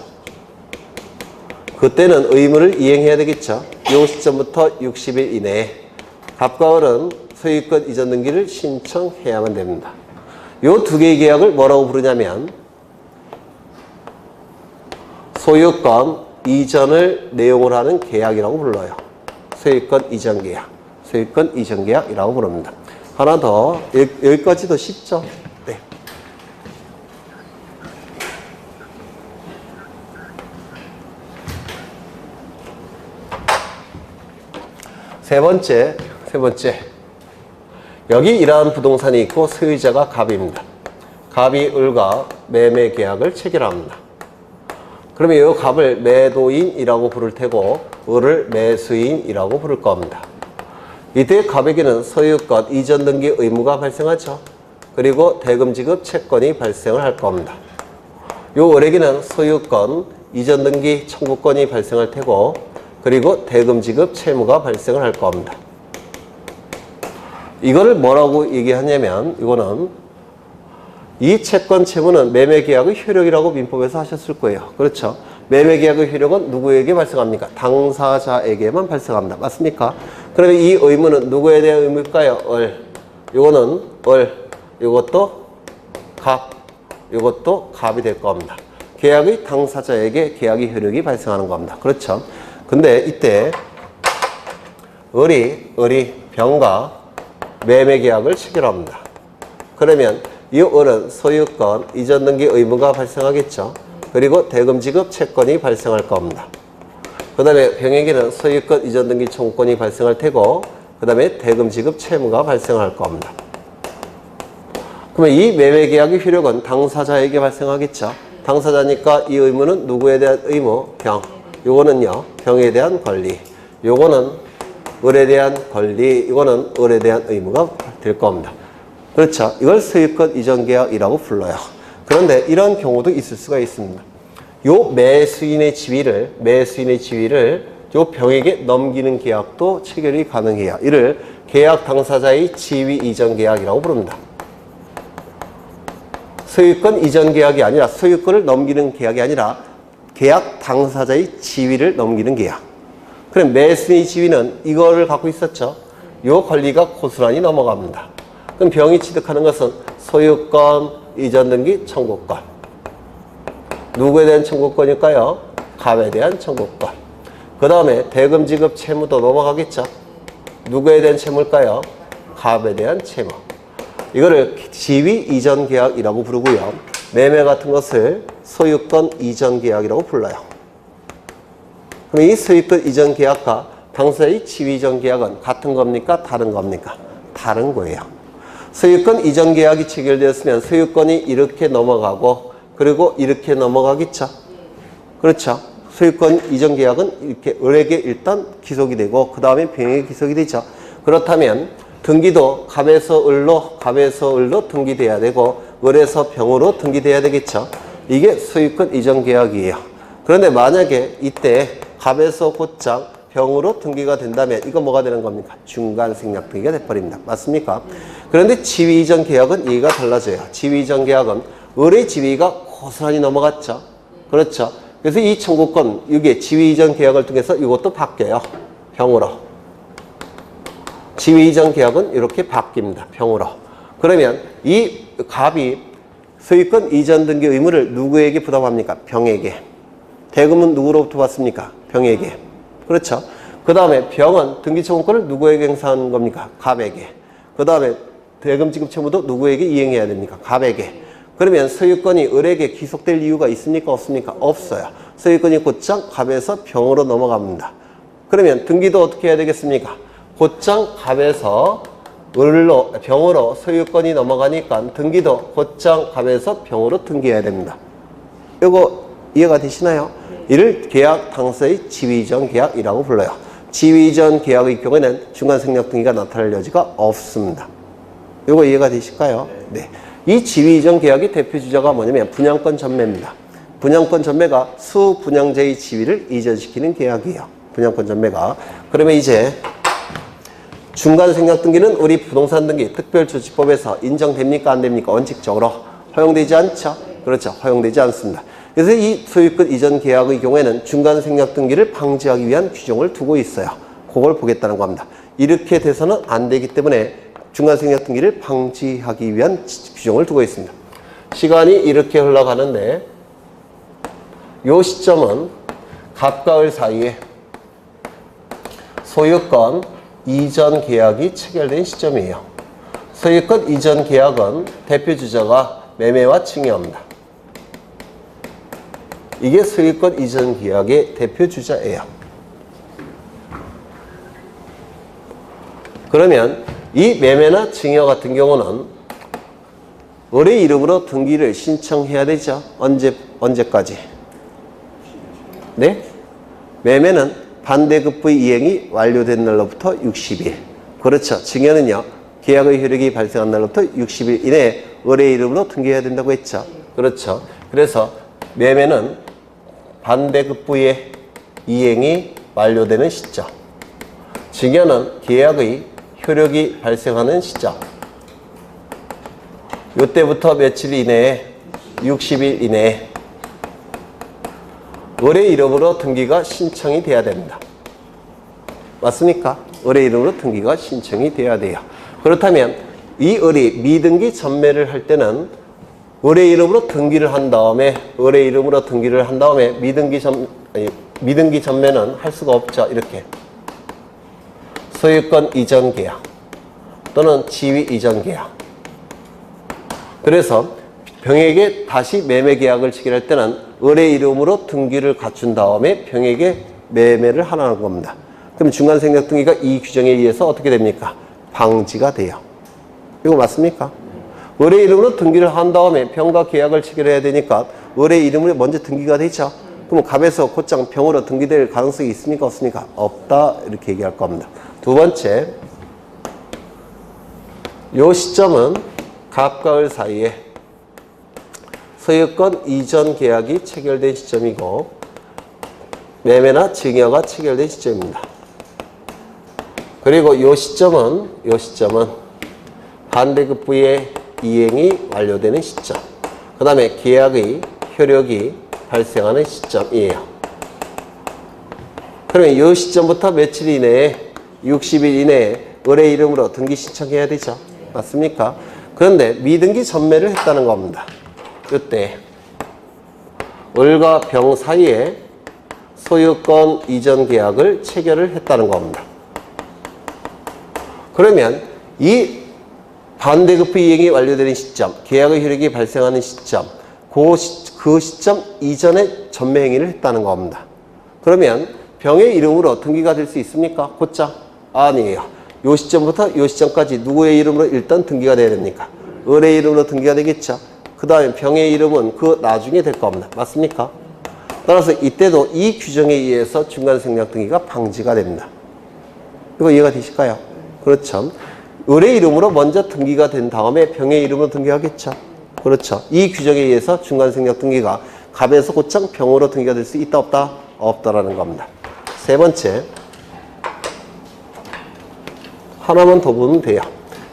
그때는 의무를 이행해야 되겠죠. 이 시점부터 60일 이내에 갑과 을은 소유권 이전 등기를 신청해야만 됩니다. 이 두 개의 계약을 뭐라고 부르냐면 소유권 이전을 내용으로 하는 계약이라고 불러요. 소유권 이전 계약, 소유권 이전 계약이라고 부릅니다. 하나 더, 여기까지도 쉽죠? 네. 세 번째. 여기 이러한 부동산이 있고 소유자가 갑입니다. 갑이 을과 매매 계약을 체결합니다. 그러면 이 갑을 매도인이라고 부를 테고 을을 매수인이라고 부를 겁니다. 이때 갑에게는 소유권 이전 등기 의무가 발생하죠. 그리고 대금 지급 채권이 발생을 할 겁니다. 이 을에게는 소유권 이전 등기 청구권이 발생할 테고, 그리고 대금 지급 채무가 발생을 할 겁니다. 이거를 뭐라고 얘기하냐면, 이거는 이 채권 채무는 매매계약의 효력이라고 민법에서 하셨을 거예요. 그렇죠? 매매계약의 효력은 누구에게 발생합니까? 당사자에게만 발생합니다. 맞습니까? 그러면 이 의무는 누구에 대한 의무일까요? 을. 이거는 을. 이것도 갑. 이것도 갑이 될 겁니다. 계약의 당사자에게 계약의 효력이 발생하는 겁니다. 그렇죠? 근데 이때 을이 병과 매매계약을 체결합니다. 그러면 이 을은 소유권 이전 등기 의무가 발생하겠죠. 그리고 대금 지급 채권이 발생할 겁니다. 그 다음에 병에게는 소유권 이전 등기 청구권이 발생할 테고, 그 다음에 대금 지급 채무가 발생할 겁니다. 그러면 이 매매계약의 효력은 당사자에게 발생하겠죠. 당사자니까 이 의무는 누구에 대한 의무? 병. 요거는요, 병에 대한 권리. 요거는 을에 대한 권리. 이거는 을에 대한 의무가 될 겁니다. 그렇죠. 이걸 소유권 이전 계약이라고 불러요. 그런데 이런 경우도 있을 수가 있습니다. 요 매수인의 지위를 요 병에게 넘기는 계약도 체결이 가능해요. 이를 계약 당사자의 지위 이전 계약이라고 부릅니다. 소유권 이전 계약이 아니라, 소유권을 넘기는 계약이 아니라 계약 당사자의 지위를 넘기는 계약. 그럼 매수인의 지위는 이거를 갖고 있었죠. 요 권리가 고스란히 넘어갑니다. 그럼 병이 취득하는 것은 소유권 이전 등기 청구권. 누구에 대한 청구권일까요? 갑에 대한 청구권. 그 다음에 대금 지급 채무도 넘어가겠죠. 누구에 대한 채무일까요? 갑에 대한 채무. 이거를 지위 이전 계약이라고 부르고요. 매매 같은 것을 소유권 이전 계약이라고 불러요. 그럼 이 소유권 이전 계약과 당사자의 지위 이전 계약은 같은 겁니까? 다른 겁니까? 다른 거예요. 소유권 이전 계약이 체결되었으면 소유권이 이렇게 넘어가고, 그리고 이렇게 넘어가겠죠. 그렇죠. 소유권 이전 계약은 이렇게 을에게 일단 기속이 되고, 그 다음에 병에게 기속이 되죠. 그렇다면 등기도 갑에서 을로 등기돼야 되고, 을에서 병으로 등기돼야 되겠죠. 이게 소유권 이전 계약이에요. 그런데 만약에 이때 갑에서 곧장 병으로 등기가 된다면 이거 뭐가 되는 겁니까? 중간 생략 등기가 돼버립니다. 맞습니까? 그런데 지위 이전 계약은 얘기가 달라져요. 지위 이전 계약은 을의 지위가 고스란히 넘어갔죠. 그렇죠. 그래서 이 청구권, 이게 지위 이전 계약을 통해서 이것도 바뀌어요. 병으로. 지위 이전 계약은 이렇게 바뀝니다. 병으로. 그러면 이 갑이 소유권 이전 등기 의무를 누구에게 부담합니까? 병에게. 대금은 누구로부터 받습니까? 병에게. 그렇죠. 그 다음에 병은 등기 청구권을 누구에게 행사하는 겁니까? 갑에게. 그 다음에 대금 지급 채무도 누구에게 이행해야 됩니까? 갑에게. 그러면 소유권이 을에게 기속될 이유가 있습니까? 없습니까? 없어요. 소유권이 곧장 갑에서 병으로 넘어갑니다. 그러면 등기도 어떻게 해야 되겠습니까? 곧장 갑에서 병으로 소유권이 넘어가니까 등기도 곧장 갑에서 병으로 등기해야 됩니다. 이거 이해가 되시나요? 이를 계약 당사자의 지위 이전 계약이라고 불러요. 지위 이전 계약의 경우에는 중간 생략 등기가 나타날 여지가 없습니다. 이거 이해가 되실까요? 네. 이 지위 이전 계약의 대표 주자가 뭐냐면 분양권 전매입니다. 분양권 전매가 수분양자의 지위를 이전시키는 계약이에요. 분양권 전매가. 그러면 이제 중간생략등기는 우리 부동산등기 특별조치법에서 인정됩니까? 안 됩니까? 원칙적으로 허용되지 않죠? 그렇죠. 허용되지 않습니다. 그래서 이 소유권 이전 계약의 경우에는 중간생략등기를 방지하기 위한 규정을 두고 있어요. 그걸 보겠다는 겁니다. 이렇게 돼서는 안 되기 때문에 중간생략등기를 방지하기 위한 규정을 두고 있습니다. 시간이 이렇게 흘러가는데 이 시점은 갑과 을 사이에 소유권 이전 계약이 체결된 시점이에요. 소유권 이전 계약은 대표주자가 매매와 증여합니다. 이게 소유권 이전 계약의 대표주자예요. 그러면 이 매매나 증여 같은 경우는 을의 이름으로 등기를 신청해야 되죠. 언제까지? 네? 매매는 반대급부의 이행이 완료된 날로부터 60일. 그렇죠. 증여는요. 계약의 효력이 발생한 날로부터 60일 이내에 을의 이름으로 등기해야 된다고 했죠. 그렇죠. 그래서 매매는 반대급부의 이행이 완료되는 시점. 증여는 계약의 효력이 발생하는 시점. 이때부터 며칠 이내에 60일 이내에 을의 이름으로 등기가 신청이 돼야 됩니다. 맞습니까? 을의 이름으로 등기가 신청이 돼야 돼요. 그렇다면 이 을이 미등기 전매를 할 때는 을의 이름으로 등기를 한 다음에 을의 이름으로 등기를 한 다음에 미등기 전매는 할 수가 없죠. 이렇게 소유권 이전 계약 또는 지위 이전 계약. 그래서 병에게 다시 매매 계약을 체결할 때는 을의 이름으로 등기를 갖춘 다음에 병에게 매매를 하라는 겁니다. 그럼 중간생략등기가 이 규정에 의해서 어떻게 됩니까? 방지가 돼요. 이거 맞습니까? 을의 이름으로 등기를 한 다음에 병과 계약을 체결해야 되니까 을의 이름으로 먼저 등기가 되죠. 그럼 갑에서 곧장 병으로 등기될 가능성이 있습니까? 없습니까? 없다. 이렇게 얘기할 겁니다. 두 번째, 이 시점은 갑과 을 사이에 소유권 이전 계약이 체결된 시점이고 매매나 증여가 체결된 시점입니다. 그리고 이 시점은 반대급부의 이행이 완료되는 시점. 그 다음에 계약의 효력이 발생하는 시점이에요. 그러면 이 시점부터 며칠 이내에 60일 이내에 을의 이름으로 등기 신청해야 되죠. 맞습니까? 그런데 미등기 전매를 했다는 겁니다. 이때 을과 병 사이에 소유권 이전 계약을 체결을 했다는 겁니다. 그러면 이 반대급부 이행이 완료되는 시점, 계약의 효력이 발생하는 시점, 그 시점 이전에 전매 행위를 했다는 겁니다. 그러면 병의 이름으로 등기가 될 수 있습니까? 곧장? 아니에요. 이 시점부터 이 시점까지 누구의 이름으로 일단 등기가 돼야 됩니까? 을의 이름으로 등기가 되겠죠. 그 다음에 병의 이름은 그 나중에 될 겁니다. 맞습니까? 따라서 이때도 이 규정에 의해서 중간생략 등기가 방지가 됩니다. 이거 이해가 되실까요? 그렇죠. 을의 이름으로 먼저 등기가 된 다음에 병의 이름으로 등기하겠죠. 그렇죠. 이 규정에 의해서 중간생략 등기가 갑에서 곧장 병으로 등기가 될 수 있다 없다? 없다라는 겁니다. 세 번째, 하나만 더 보면 돼요.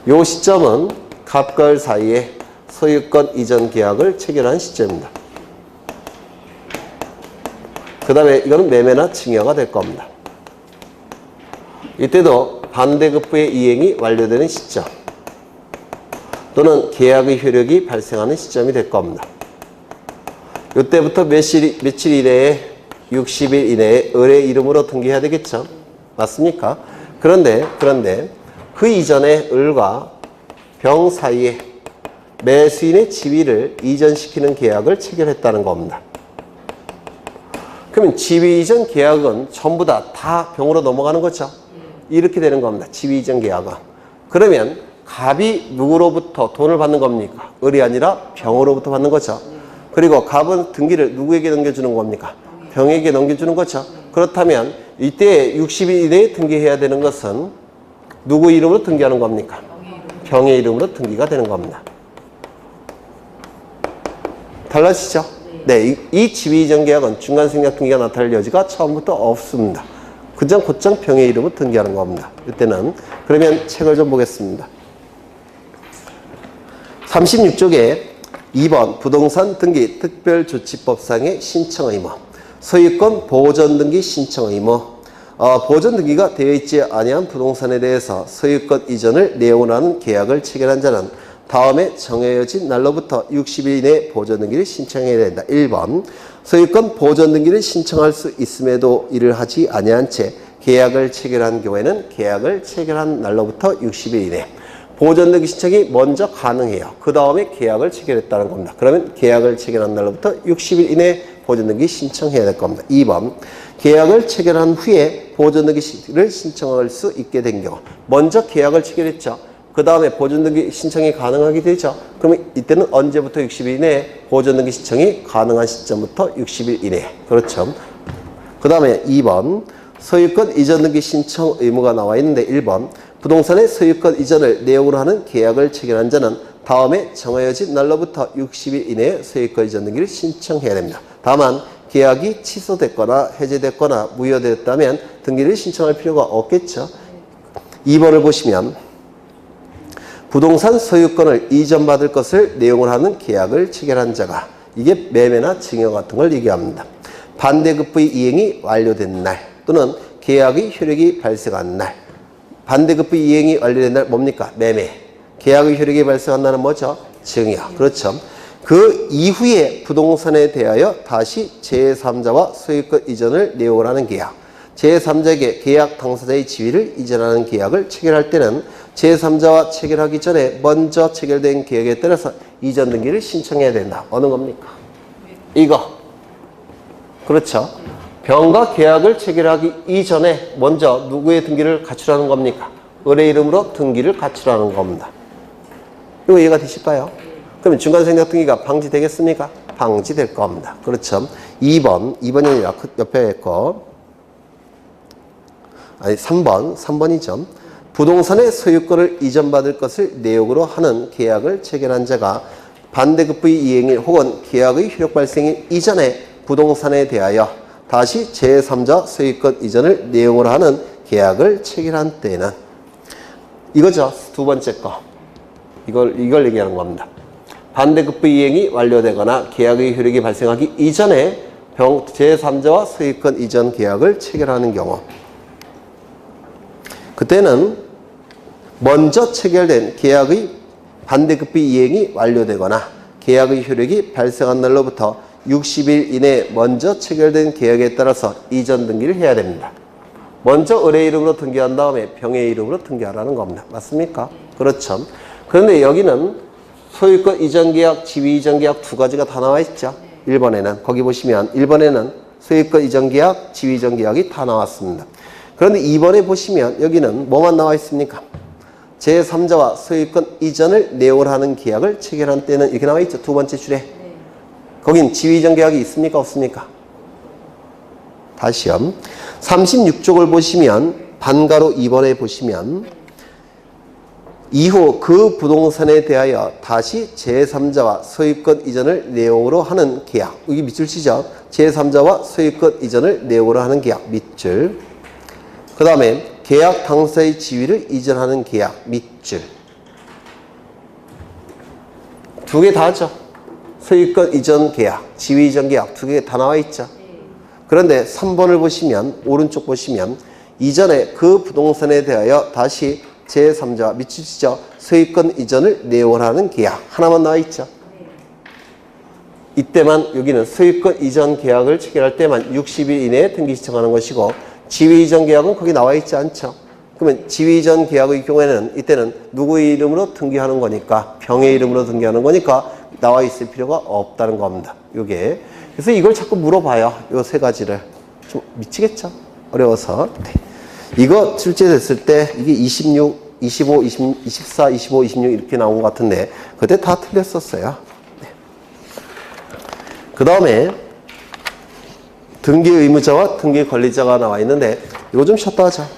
이 시점은 갑과 을 사이에 소유권 이전 계약을 체결한 시점입니다. 그 다음에 이거는 매매나 증여가 될 겁니다. 이때도 반대급부의 이행이 완료되는 시점 또는 계약의 효력이 발생하는 시점이 될 겁니다. 이때부터 며칠 이내에 60일 이내에 을의 이름으로 등기해야 되겠죠. 맞습니까? 그런데 그 이전에 을과 병 사이에 매수인의 지위를 이전시키는 계약을 체결했다는 겁니다. 그러면 지위 이전 계약은 전부 다 병으로 넘어가는 거죠. 이렇게 되는 겁니다. 지위 이전 계약은. 그러면 갑이 누구로부터 돈을 받는 겁니까? 을이 아니라 병으로부터 받는 거죠. 그리고 갑은 등기를 누구에게 넘겨주는 겁니까? 병에게 넘겨주는 거죠. 그렇다면 이때 60일 이내에 등기해야 되는 것은 누구 이름으로 등기하는 겁니까? 병의 이름으로 등기가 되는 겁니다. 달라지죠? 네, 이 지위 이전 계약은 중간생략 등기가 나타날 여지가 처음부터 없습니다. 그장 곧장 병의 이름으로 등기하는 겁니다. 이때는 그러면 책을 좀 보겠습니다. 36쪽에 2번 부동산 등기 특별조치법상의 신청 의무, 소유권 보존 등기 신청 의무. 보존 등기가 되어 있지 아니한 부동산에 대해서 소유권 이전을 내용으로 하는 계약을 체결한 자는 다음에 정해진 날로부터 60일 이내에 보존 등기를 신청해야 된다. 1번 소유권 보존 등기를 신청할 수 있음에도 이를 하지 아니한 채 계약을 체결한 경우에는 계약을 체결한 날로부터 60일 이내 보존 등기 신청이 먼저 가능해요. 그 다음에 계약을 체결했다는 겁니다. 그러면 계약을 체결한 날로부터 60일 이내에 보존 등기 신청해야 될 겁니다. 2번 계약을 체결한 후에 보존 등기를 신청할 수 있게 된 경우, 먼저 계약을 체결했죠. 그 다음에 보존 등기 신청이 가능하게 되죠. 그러면 이때는 언제부터 60일 이내에 보존 등기 신청이 가능한 시점부터 60일 이내. 그렇죠. 그 다음에 2번 소유권 이전 등기 신청 의무가 나와 있는데 1번 부동산의 소유권 이전을 내용으로 하는 계약을 체결한 자는 다음에 정해진 날로부터 60일 이내에 소유권 이전 등기를 신청해야 됩니다. 다만 계약이 취소됐거나 해제됐거나 무효되었다면 등기를 신청할 필요가 없겠죠. 2번을 보시면 부동산 소유권을 이전받을 것을 내용으로 하는 계약을 체결한 자가, 이게 매매나 증여 같은 걸 얘기합니다. 반대급부의 이행이 완료된 날 또는 계약의 효력이 발생한 날. 반대급부 이행이 완료된 날 뭡니까? 매매. 계약의 효력이 발생한 날은 뭐죠? 증여. 그렇죠. 그 이후에 부동산에 대하여 다시 제3자와 소유권 이전을 내용으로 하는 계약. 제3자에게 계약 당사자의 지위를 이전하는 계약을 체결할 때는 제3자와 체결하기 전에 먼저 체결된 계약에 따라서 이전 등기를 신청해야 된다. 어느 겁니까? 이거. 그렇죠. 병과 계약을 체결하기 이전에 먼저 누구의 등기를 갖추라는 겁니까? 을의 이름으로 등기를 갖추라는 겁니다. 이거 이해가 되실까요? 그러면 중간생략 등기가 방지되겠습니까? 방지될 겁니다. 그렇죠. 2번이 아니라 옆에 거. 아니 3번이죠. 부동산의 소유권을 이전받을 것을 내용으로 하는 계약을 체결한 자가 반대급부의 이행일 혹은 계약의 효력 발생일 이전에 부동산에 대하여 다시 제3자 소유권 이전을 내용으로 하는 계약을 체결한 때는 이거죠. 두 번째 거. 이걸 얘기하는 겁니다. 반대급부 이행이 완료되거나 계약의 효력이 발생하기 이전에 제3자와 소유권 이전 계약을 체결하는 경우, 그때는 먼저 체결된 계약의 반대급부 이행이 완료되거나 계약의 효력이 발생한 날로부터 60일 이내에 먼저 체결된 계약에 따라서 이전 등기를 해야 됩니다. 먼저 을의 이름으로 등기한 다음에 병의 이름으로 등기하라는 겁니다. 맞습니까? 그렇죠. 그런데 여기는 소유권 이전 계약, 지위 이전 계약 두 가지가 다 나와 있죠. 1번에는 거기 보시면 1번에는 소유권 이전 계약, 지위 이전 계약이 다 나왔습니다. 그런데 2번에 보시면 여기는 뭐만 나와 있습니까? 제3자와 소유권 이전을 내용으로 하는 계약을 체결한 때는 이렇게 나와 있죠. 두 번째 줄에. 거긴 지위 이전 계약이 있습니까? 없습니까? 다시요. 36쪽을 보시면 반가로 2번에 보시면 이후 그 부동산에 대하여 다시 제3자와 소유권 이전을 내용으로 하는 계약. 여기 밑줄 치죠. 제3자와 소유권 이전을 내용으로 하는 계약. 밑줄. 그 다음에 계약 당사자의 지위를 이전하는 계약. 밑줄. 두 개 다 하죠. 소유권 이전 계약, 지위 이전 계약 두 개 다 나와 있죠. 그런데 3번을 보시면, 오른쪽 보시면 이전에 그 부동산에 대하여 다시 제3자와 밑줄치죠. 소유권 이전을 내용으로 하는 계약 하나만 나와 있죠. 이때만 여기는 소유권 이전 계약을 체결할 때만 60일 이내에 등기 신청하는 것이고, 지위 이전 계약은 거기 나와 있지 않죠. 그러면 지위 이전 계약의 경우에는 이때는 누구의 이름으로 등기하는 거니까, 병의 이름으로 등기하는 거니까 나와 있을 필요가 없다는 겁니다. 요게. 그래서 이걸 자꾸 물어봐요. 요 세 가지를. 좀 미치겠죠? 어려워서. 네. 이거 출제됐을 때 이게 26, 25, 24, 25, 26 이렇게 나온 것 같은데 그때 다 틀렸었어요. 네. 그 다음에 등기 의무자와 등기 권리자가 나와 있는데 이거 좀 쉬었다 하자.